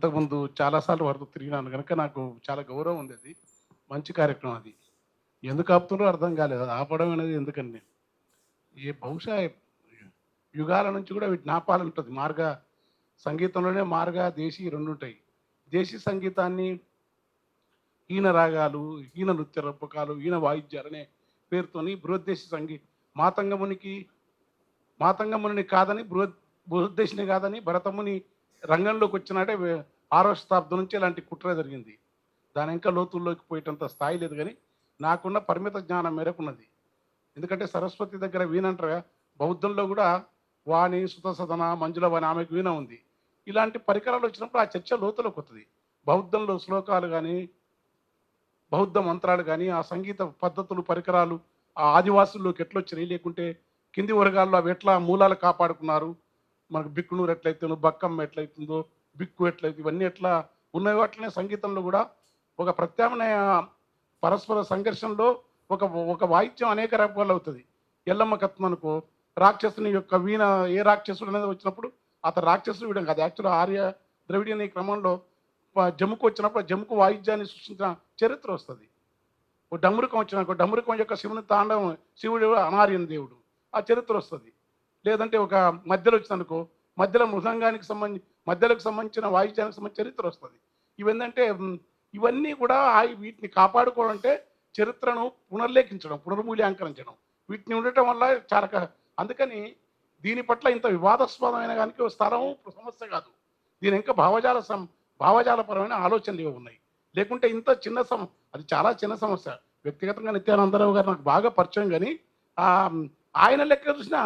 ఇంతకుముందు చాలాసార్లు వారితో తిరిగినాను కనుక నాకు చాలా గౌరవం ఉంది. అది మంచి కార్యక్రమం అది. ఎందుకు ఆపుతున్నారో అర్థం కాలేదు. అది ఆపడం అనేది ఎందుకని. బహుశా యుగాల నుంచి కూడా వీటిని ఆపాలంటది. సంగీతంలోనే దేశీ 2 ఉంటాయి. దేశీ సంగీతాన్ని ఈన రాగాలు, ఈన నృత్య రూపకాలు, ఈన వాయిద్యాలనే పేరుతోని మాతంగమునికి మాతంగముని కాదని బృహద్దేశిని కాదని భరతముని రంగంలోకి వచ్చినాడే 6వ శతాబ్దం నుంచి ఇలాంటి కుట్ర జరిగింది. దాని ఇంకా లోతుల్లోకి పోయేటంత స్థాయి లేదు కానీ నాకున్న పరిమిత జ్ఞానం మేరకున్నది. ఎందుకంటే సరస్వతి దగ్గర వీణంటారా, బౌద్ధంలో కూడా వాణి, సుతసదన, మంజుల వాణి ఆమెకు వీణ ఉంది. ఇలాంటి పరికరాలు వచ్చినప్పుడు ఆ చర్చ లోతులోకి వస్తుంది. బౌద్ధంలో శ్లోకాలు కానీ, బౌద్ధ మంత్రాలు కానీ, ఆ సంగీత పద్ధతులు, పరికరాలు ఆ ఆదివాసుల్లోకి ఎట్లొచ్చినాయి, లేకుంటే కింది వర్గాల్లో అవి ఎట్లా మూలాలు కాపాడుకున్నారు, మనకు బిక్కునూరు ఎట్లయితుందో, బక్కమ్మ ఎట్లయితుందో, బిక్కు ఎట్లయితే ఇవన్నీ ఎట్లా ఉన్నాయో అట్లనే సంగీతంలో కూడా ఒక ప్రత్యామ్నాయ పరస్పర సంఘర్షణలో ఒక ఒక వాయిద్యం అనేక రకాలు అవుతుంది. ఎల్లమ్మ కత్వం అనుకో, రాక్షసుని యొక్క వీణ ఏ రాక్షసుడు అనేది వచ్చినప్పుడు అతను రాక్షసుడు వీడం కాదు, యాక్చువల్ ఆర్య ద్రవిడియన్ ఈ క్రమంలో జమ్ముకు వచ్చినప్పుడు జమ్ముకు వాయిద్యాన్ని సృష్టించిన చరిత్ర వస్తుంది. ఓ డమరుకం వచ్చినాక డమరుకం యొక్క శివుని తాండవం, శివుడు అనార్యన్ దేవుడు, ఆ చరిత్ర వస్తుంది. లేదంటే ఒక మధ్యలో వచ్చిందనుకో, మధ్యలో మధ్యలకు సంబంధించిన వాయిద్యానికి సంబంధించిన చరిత్ర వస్తుంది. ఇవేంటంటే ఇవన్నీ కూడా వీటిని కాపాడుకోవడం అంటే చరిత్రను పునర్లేఖించడం, పునర్మూల్యాంకరించడం, వీటిని ఉండటం వల్ల చాలా అందుకని దీని పట్ల ఇంత వివాదాస్పదమైన కానీ స్థలం సమస్య కాదు. దీని ఇంకా భావజాలపరమైన ఆలోచనలు ఉన్నాయి. లేకుంటే ఇంత అది చాలా చిన్న సమస్య. వ్యక్తిగతంగా నిత్యానందరావు గారు నాకు బాగా పరిచయం, కానీ ఆయన లెక్క చూసినా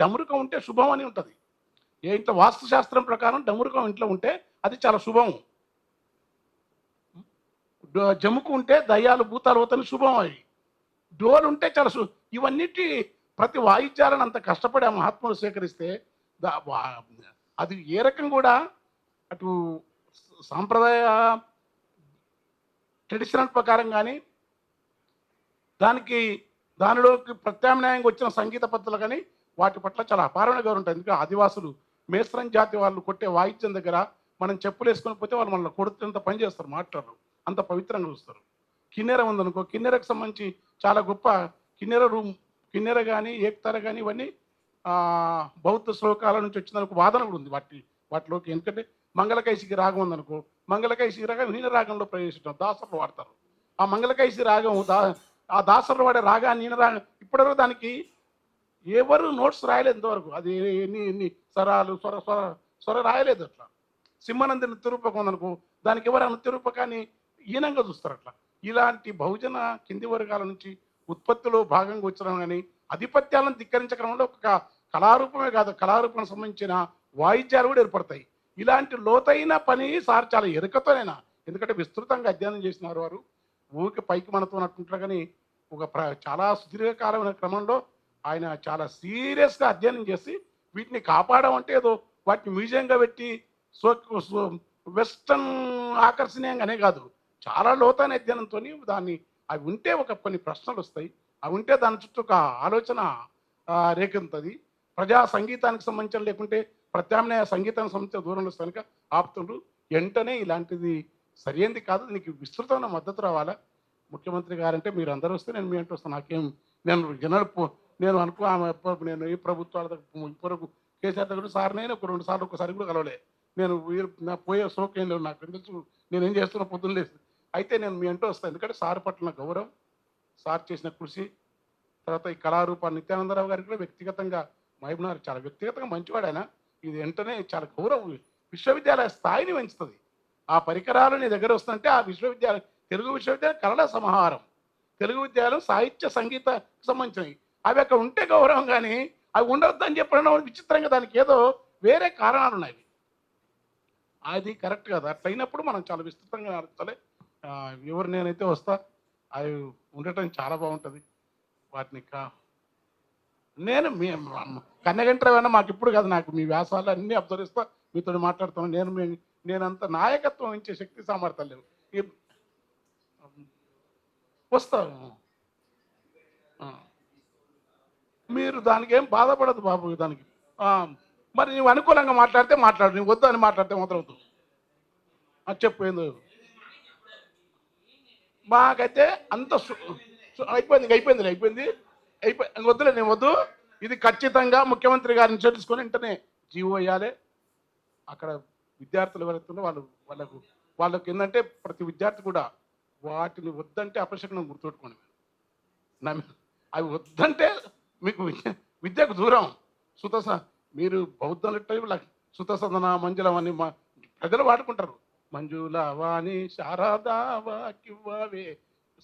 డమరుకం ఉంటే శుభం అని ఉంటుంది. ఇంత వాస్తుశాస్త్రం ప్రకారం డమరుకం ఇంట్లో ఉంటే అది చాలా శుభం. జముకు ఉంటే దయ్యాలు భూతాలు పోతాను శుభం. అవి డోలు ఉంటే చాలా ఇవన్నిటి ప్రతి వాయిద్యాలను అంత కష్టపడి ఆ మహాత్ములు స్వీకరిస్తే అది ఏ రకం కూడా అటు సాంప్రదాయ ట్రెడిషనల్ ప్రకారం కానీ దానిలోకి ప్రత్యామ్నాయంగా వచ్చిన సంగీత పద్ధతులు కానీ వాటి పట్ల చాలా అపారమైన గౌరవం ఉంటుంది. ఎందుకంటే ఆదివాసులు మేస్త్రం జాతి వాళ్ళు కొట్టే వాయిద్యం దగ్గర మనం చెప్పులు వేసుకొని పోతే వాళ్ళు మనల్ని కొడుతున్నంత పని చేస్తారు, మాట్లాడరు, అంత పవిత్రంగా చూస్తారు. కిన్నెర ఉందనుకో, కిన్నెరకు సంబంధించి చాలా గొప్ప కిన్నెర కానీ ఏక్తార కానీ ఇవన్నీ బౌద్ధ శ్లోకాల నుంచి వచ్చిందనుకో వాదన కూడా ఉంది వాటిలోకి. ఎందుకంటే మంగళకైసికి రాగం ఉందనుకో, మంగళకైసికి రాగం హీన రాగంలో ప్రవేశించడం దాసరులు వాడతారు. ఆ మంగళకైసి రాగం ఆ దాసరులు వాడే రాగాన్ని హీన రాగం ఇప్పటివరకు దానికి ఎవరు నోట్స్ రాయలేదు ఇంతవరకు. అది ఎన్ని స్వరాలు స్వర రాయలేదు. అట్లా సింహనంది నృత్యరూపకం ఉందనుకో, దానికి ఎవరు ఆ నృత్యరూపకాన్ని హీనంగా చూస్తారు. అట్లా ఇలాంటి బహుజన కింది వర్గాల నుంచి ఉత్పత్తిలో భాగంగా వచ్చడం కానీ ఆధిపత్యాలను ధిక్కరించడంలో ఒక కళారూపమే కాదు, కళారూపం సంబంధించిన వాయిద్యాలు కూడా ఏర్పడతాయి. ఇలాంటి లోతైన పని సార్ చాలా ఎరుకతోనైనా, ఎందుకంటే విస్తృతంగా అధ్యయనం చేసినారు వారు. ఊరికి పైకి మనతో అన్నట్టుంటారు, కానీ చాలా సుదీర్ఘకాలమైన క్రమంలో ఆయన చాలా సీరియస్గా అధ్యయనం చేసి వీటిని కాపాడడం అంటే ఏదో వాటిని మ్యూజియంగా పెట్టి వెస్టర్న్ ఆకర్షణీయంగానే కాదు, చాలా లోతైన అధ్యయనంతో దాన్ని అవి ఉంటే కొన్ని ప్రశ్నలు వస్తాయి. అవి ఉంటే దాని చుట్టూ ఒక ఆలోచన రేకెత్తుతుంది. ప్రజా సంగీతానికి సంబంధించిన లేకుంటే ప్రత్యామ్నాయ సంగీతానికి సంబంధించిన దూరంలో వస్తానుక ఆపుతుండ్రు. వెంటనే ఇలాంటిది సరైనది కాదు, దీనికి విస్తృతమైన మద్దతు రావాలా. ముఖ్యమంత్రి గారంటే మీరు అందరూ వస్తే నేను మీ అంటూ వస్తాను. నేను నేను ఏ ప్రభుత్వాల దగ్గర ఇప్పటివరకు కేసీఆర్ దగ్గర సార్ నేను ఒక 2 సార్లు ఒకసారి కూడా కలవలే. నేను నా పోయే సోకేం లేవు, నాకు తెలుసు నేనేం చేస్తున్నా పొద్దున్న లేదు. అయితే నేను మీ అంటూ వస్తాను, ఎందుకంటే సార్ పట్ల నా గౌరవం, సార్ చేసిన కృషి, తర్వాత ఈ కళారూపాన్ని నిత్యానందరావు గారికి కూడా వ్యక్తిగతంగా మహబూబ్నగర్ చాలా వ్యక్తిగతంగా మంచివాడు ఆయన. ఇది వెంటనే చాలా గౌరవం, విశ్వవిద్యాలయ స్థాయిని పెంచుతుంది. ఆ పరికరాలు నీ దగ్గర వస్తుంటే ఆ తెలుగు విశ్వవిద్యాలయం కళల సమాహారం, తెలుగు విద్యాలయం సాహిత్య సంగీత సంబంధించినవి, అవి అక్కడ ఉంటే గౌరవం, కానీ అవి ఉండవద్దని చెప్పడం విచిత్రంగా దానికి ఏదో వేరే కారణాలు ఉన్నాయి. అది కరెక్ట్ కాదు. అట్లయినప్పుడు మనం చాలా విస్తృతంగా నడుస్తాలే. నేనైతే వస్తా, అవి ఉండటం చాలా బాగుంటుంది. వాటిని నేను కన్నగంటేమైనా మాకు ఇప్పుడు కాదు, నాకు మీ వ్యాసాలు అన్నీ అబ్జర్వ్ చేస్తా, మీతో మాట్లాడుతాను. నేనంత నాయకత్వం ఇచ్చే శక్తి సామర్థ్యం లేవు. వస్తాను, మీరు దానికి ఏం బాధపడదు బాబు. దానికి మరి నువ్వు అనుకూలంగా మాట్లాడితే మాట్లాడు, నువ్వు వద్దు అని మాట్లాడితే మాత్రం వద్దు. చెప్పు ఏందో మాకైతే అంత అయిపోయింది వద్దులే నేను వద్దు. ఇది ఖచ్చితంగా ముఖ్యమంత్రి గారిని తెలుసుకొని వెంటనే జీవో వేయాలి. అక్కడ విద్యార్థులు ఎవరైతే వాళ్ళకు ఏంటంటే ప్రతి విద్యార్థి కూడా వాటిని వద్దంటే అపశకనం గుర్తుపెట్టుకోండి. అవి వద్దంటే మీకు విద్యకు దూరం. సుత మీరు బౌద్ధ సుత సదన మంజులం అని మా ప్రజలు వాడుకుంటారు. మంజుల వాణి శారదా వాక్యవే.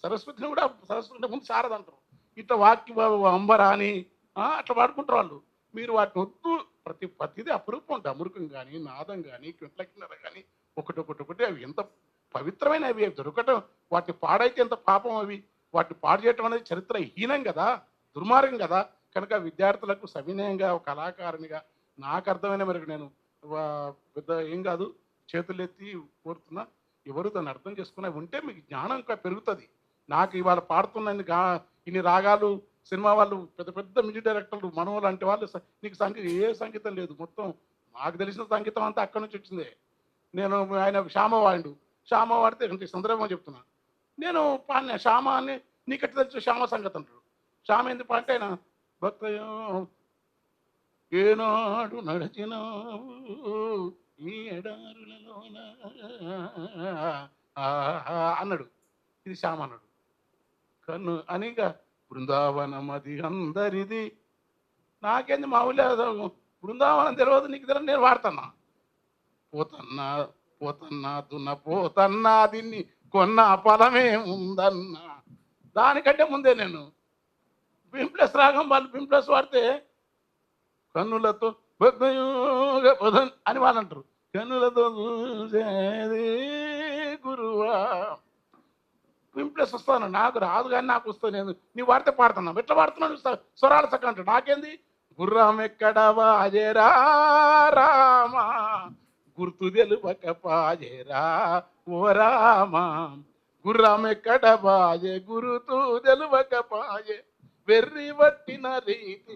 సరస్వతిని కూడా సరస్వతి ముందు శారద అంటారు. ఇట్లా వాక్య అంబరా అని అట్లా వాడుకుంటారు వాళ్ళు. మీరు వాటిని వద్దు. ప్రతిదీ అపురూపం ఉంటుంది. అమృకం కానీ, నాదం కానీ, కిన్నర కానీ ఒకటి అవి ఎంత పవిత్రమైనవి. అవి దొరకటం, వాటిని పాడైతే ఎంత పాపం. అవి వాటిని పాడు చేయటం అనేది చరిత్రహీనం కదా, దుర్మార్గం కదా. కనుక విద్యార్థులకు సవినయంగా ఒక కళాకారునిగా నాకు అర్థమైన మేరకు నేను పెద్ద ఏం కాదు, చేతులెత్తి కోరుతున్నా. ఎవరు దాన్ని అర్థం చేసుకునే ఉంటే మీకు జ్ఞానం ఇంకా పెరుగుతుంది. నాకు ఇవాళ పాడుతున్న ఇన్ని రాగాలు సినిమా వాళ్ళు పెద్ద పెద్ద మ్యూజిక్ డైరెక్టర్లు మనోళ్ళు అంటే వాళ్ళు నీకు ఏ సంగీతం లేదు. మొత్తం నాకు తెలిసిన సంగీతం అంతా అక్కడి నుంచి వచ్చిందే. నేను ఆయన శ్యామ వాడితే అంటే సందర్భంగా చెప్తున్నా. నేను పాడిన శ్యామ అని నీకట్టి తెలుసు శ్యామ సంగతి అంటాడు. శ్యామ ఎందుకు పాడితే ఆయన భక్త ఏనాడు నడిచినావు ఈ ఎడారులలోన అన్నాడు. ఇది శ్యామ అన్నాడు. కన్ను అనిగా బృందావనం అది అందరిది. నాకేంది మా ఊళ్ళో బృందావనం తెలియదు, నీకు తెలియదు, నేను వాడుతున్నా. పోతన్నా పోతన్నా దీన్ని కొన్న ఫలమే ఉందన్నా. దానికంటే ముందే నేను బింప్లస్ రాగం వాళ్ళు బింప్లస్ వాడితే కన్నులతో అని వాళ్ళు అంటారు. కన్నులతో చూసేది గురువా. బింప్లస్ వస్తాను, నాకు రాదు కానీ నాకు వస్తాను. నేను నీ వాడితే పాడుతున్నావు, ఎట్లా పాడుతున్నాను స్వరాలు చక్క అంటాడు. నాకేంది గుర్రం ఎక్కడ వాజేరా రామా గుర్తు తెలుపక పాజేరా ఓ రామా. గుర్రం ఎక్కడ బాజే గురుతు తెలుపక పాజే వెర్రి పట్టిన రీతి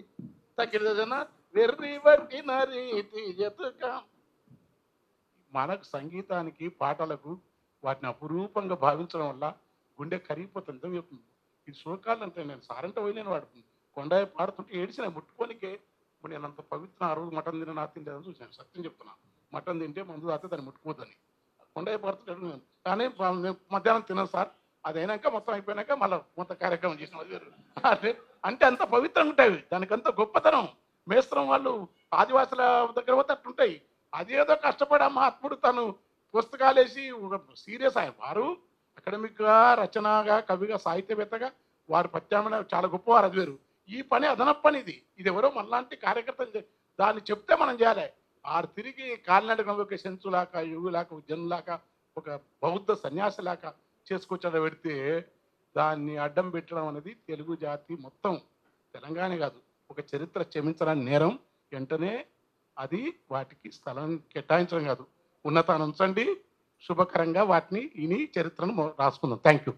తగ్గిన వెర్రి పట్టిన రీతి ఎతుక. మనకు సంగీతానికి పాటలకు వాటిని అపురూపంగా భావించడం వల్ల గుండె కరిగిపోతుంది. ఈ శోకాలు అంటే నేను సారంట పోయిన వాడుతుంది. కొండ పాడుతుంటే ఏడిసిన ముట్టుకోనికే. ఇప్పుడు నేను అంత పవిత్ర ఆ రోజు మటన్ తిన నా తింటేదని చూసాను. సత్యం చెప్తున్నా, మటన్ తింటే మందు తాగితే దాన్ని ముట్టుకోవద్దని. కొండ పాడుతుంటే కానీ మధ్యాహ్నం తినను సార్. అది అయినాక మొత్తం అయిపోయినాక మళ్ళీ మొత్తం కార్యక్రమం చేసిన అంటే అంత పవిత్రంగా ఉంటాయి. దానికి అంత గొప్పతనం. మేస్త్రం వాళ్ళు ఆదివాసుల దగ్గర పోతే అట్లుంటాయి. అదేదో కష్టపడి మహాత్ముడు తను పుస్తకాలేసి ఒక సీరియస్ ఆయన వారు అకాడమిక్గా, రచనగా, కవిగా, సాహిత్యవేత్తగా వారు ప్రత్యామ్నాయం చాలా గొప్పవారు. అది వేరు. ఈ పని అదనపు పని. ఇది ఎవరో మనలాంటి కార్యకర్తలు దాన్ని చెప్తే మనం చేయాలి. ఆరు తిరిగి కాలినడకం ఒక సెన్సులాక, యుగులాక, జనులాక, ఒక బౌద్ధ సన్యాసిలాక చేసుకొచ్చాడ పెడితే దాన్ని అడ్డం పెట్టడం అనేది తెలుగు జాతి మొత్తం తెలంగాణ కాదు ఒక చరిత్ర క్షమించడానికి నేరం. వెంటనే అది వాటికి స్థలం కేటాయించడం కాదు, ఉన్నతాన్ని ఉంచండి. శుభకరంగా వాటిని చరిత్రను రాసుకుందాం. Thank you.